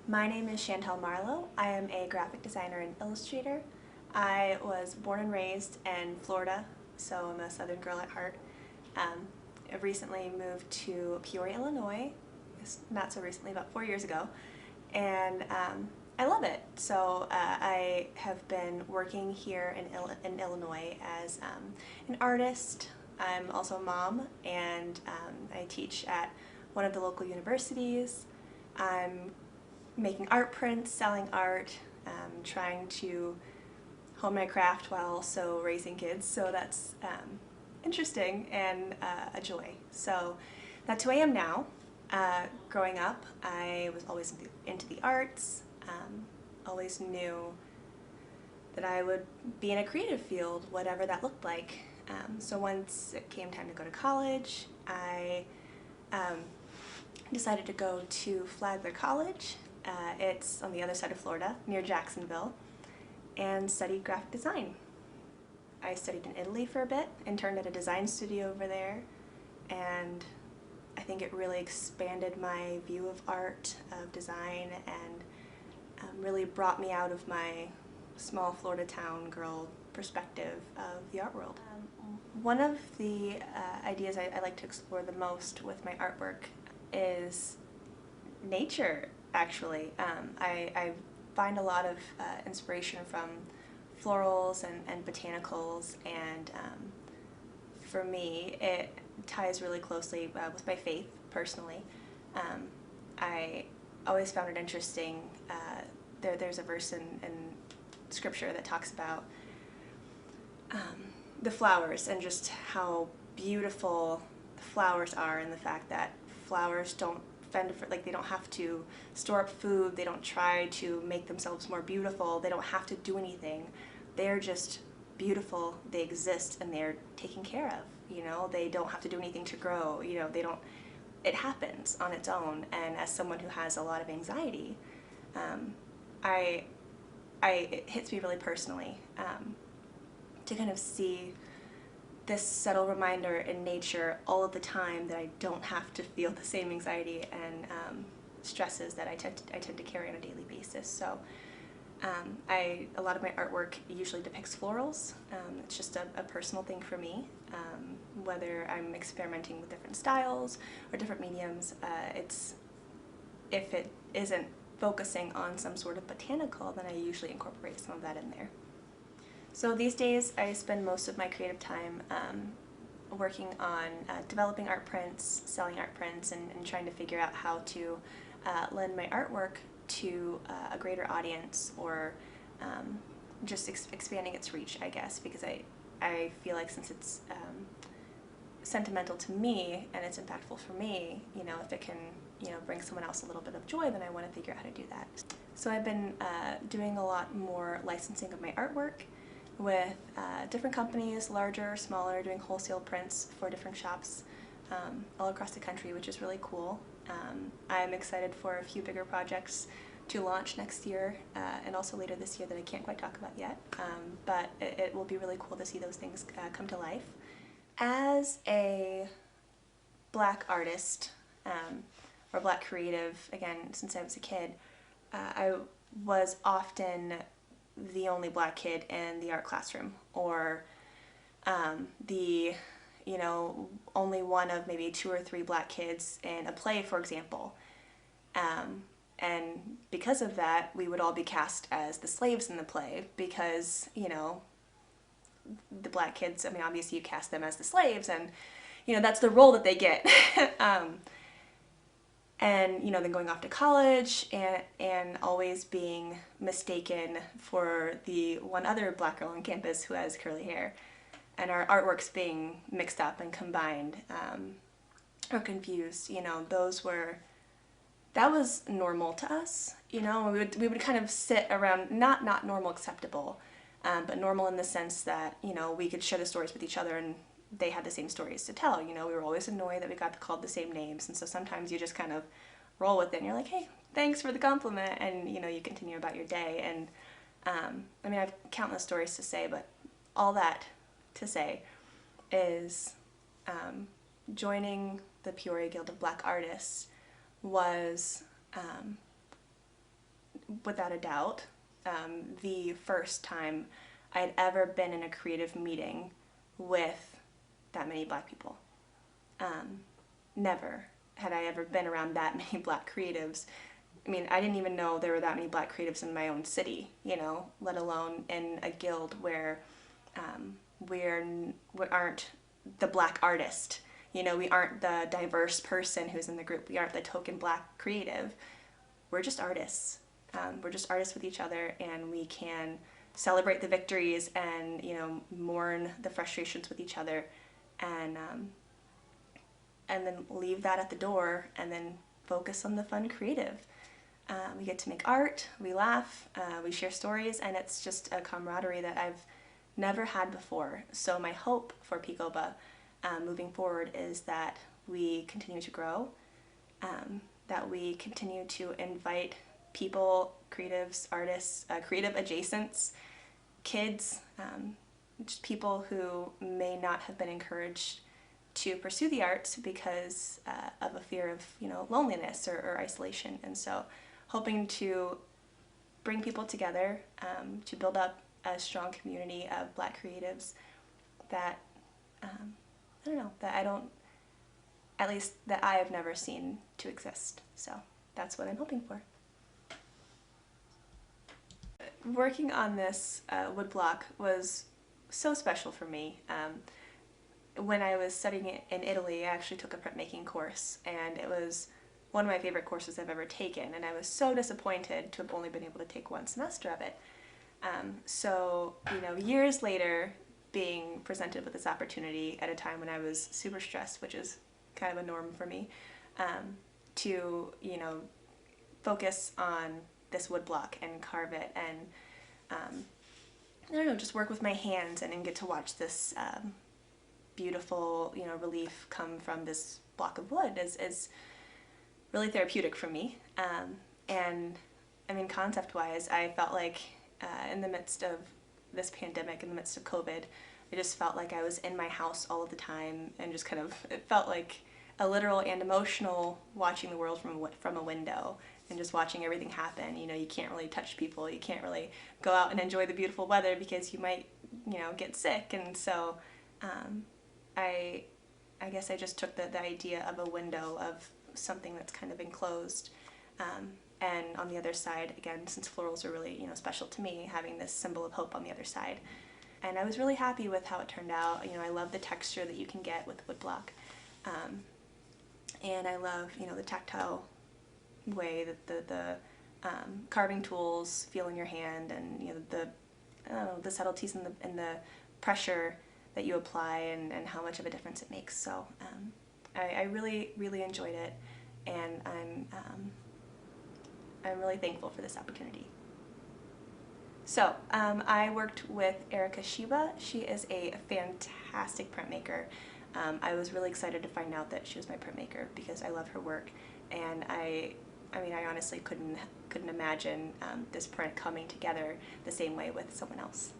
My name is Chantell Marlow. I am a graphic designer and illustrator. I was born and raised in Florida, so I'm a Southern girl at heart. I've recently moved to Peoria, Illinois, not so recently, about 4 years ago, and I love it. So I have been working here in Illinois as an artist. I'm also a mom, and I teach at one of the local universities. I'm making art prints, selling art, trying to hone my craft while also raising kids, so that's interesting and a joy. So that's who I am now. Growing up, I was always into the arts, always knew that I would be in a creative field, whatever that looked like. So once it came time to go to college, I decided to go to Flagler College. It's on the other side of Florida, near Jacksonville, and studied graphic design. I studied in Italy for a bit, interned at a design studio over there, and I think it really expanded my view of art, of design, and really brought me out of my small Florida town girl perspective of the art world. One of the ideas I like to explore the most with my artwork is nature, actually. I find a lot of inspiration from florals and botanicals, and for me it ties really closely with my faith personally. I always found it interesting. There's a verse in scripture that talks about the flowers and just how beautiful the flowers are, and the fact that flowers don't fend for, like, they don't have to store up food, they don't try to make themselves more beautiful, they don't have to do anything. They're just beautiful, they exist, and they're taken care of, you know? They don't have to do anything to grow, you know, it happens on its own. And as someone who has a lot of anxiety, it hits me really personally to kind of see this subtle reminder in nature all of the time that I don't have to feel the same anxiety and stresses that I tend to carry on a daily basis. So a lot of my artwork usually depicts florals. It's just a personal thing for me. Whether I'm experimenting with different styles or different mediums, if it isn't focusing on some sort of botanical, then I usually incorporate some of that in there. So these days I spend most of my creative time working on developing art prints, selling art prints, and trying to figure out how to lend my artwork to a greater audience, or just expanding its reach, I guess, because I feel like since it's sentimental to me and it's impactful for me, you know, if it can, you know, bring someone else a little bit of joy, then I want to figure out how to do that. So I've been doing a lot more licensing of my artwork with different companies, larger, smaller, doing wholesale prints for different shops all across the country, which is really cool. I'm excited for a few bigger projects to launch next year and also later this year that I can't quite talk about yet, but it will be really cool to see those things come to life. As a Black artist, or Black creative, again, since I was a kid, I was often the only Black kid in the art classroom, or you know, only one of maybe 2 or 3 Black kids in a play, for example. And because of that, we would all be cast as the slaves in the play, because, you know, the Black kids, I mean, obviously you cast them as the slaves, and, you know, that's the role that they get. And, you know, then going off to college and always being mistaken for the one other Black girl on campus who has curly hair, and our artworks being mixed up and combined or confused, you know, that was normal to us, you know. We would kind of sit around, not normal acceptable, but normal in the sense that, you know, we could share the stories with each other and they had the same stories to tell. You know, we were always annoyed that we got called the same names, and so sometimes you just kind of roll with it and you're like, hey, thanks for the compliment, and, you know, you continue about your day. And I mean, I have countless stories to say, but all that to say is joining the Peoria Guild of Black Artists was without a doubt, the first time I had ever been in a creative meeting with that many Black people. Never had I ever been around that many Black creatives. I mean, I didn't even know there were that many Black creatives in my own city, you know, let alone in a guild where we aren't the Black artist. You know, we aren't the diverse person who's in the group. We aren't the token Black creative. We're just artists. We're just artists with each other, and we can celebrate the victories and, you know, mourn the frustrations with each other, and then leave that at the door and then focus on the fun creative. We get to make art, we laugh, we share stories, and it's just a camaraderie that I've never had before. So my hope for Peoria moving forward is that we continue to grow, that we continue to invite people, creatives, artists, creative adjacents, kids, just people who may not have been encouraged to pursue the arts because of a fear of, you know, loneliness or isolation. And so hoping to bring people together to build up a strong community of Black creatives that, I don't know, that at least that I have never seen to exist. So that's what I'm hoping for. Working on this woodblock was so special for me. When I was studying in Italy, I actually took a printmaking course, and it was one of my favorite courses I've ever taken, and I was so disappointed to have only been able to take one semester of it. So, you know, years later, being presented with this opportunity at a time when I was super stressed, which is kind of a norm for me, to, you know, focus on this woodblock and carve it and, I don't know, just work with my hands and get to watch this beautiful, you know, relief come from this block of wood is really therapeutic for me. And I mean, concept-wise, I felt like in the midst of this pandemic, in the midst of COVID, I just felt like I was in my house all of the time, and just kind of, it felt like a literal and emotional watching the world from a window and just watching everything happen. You know, you can't really touch people, you can't really go out and enjoy the beautiful weather because you might, you know, get sick. And so I guess I just took the idea of a window of something that's kind of enclosed, and on the other side, again, since florals are really, you know, special to me, having this symbol of hope on the other side. And I was really happy with how it turned out. You know, I love the texture that you can get with woodblock, and I love, you know, the tactile way that the carving tools feel in your hand, and, you know, the subtleties in the pressure that you apply, and how much of a difference it makes. So I really, really enjoyed it, and I'm really thankful for this opportunity. So I worked with Erica Shiba. She is a fantastic printmaker. I was really excited to find out that she was my printmaker because I love her work, and I mean, I honestly couldn't imagine this print coming together the same way with someone else.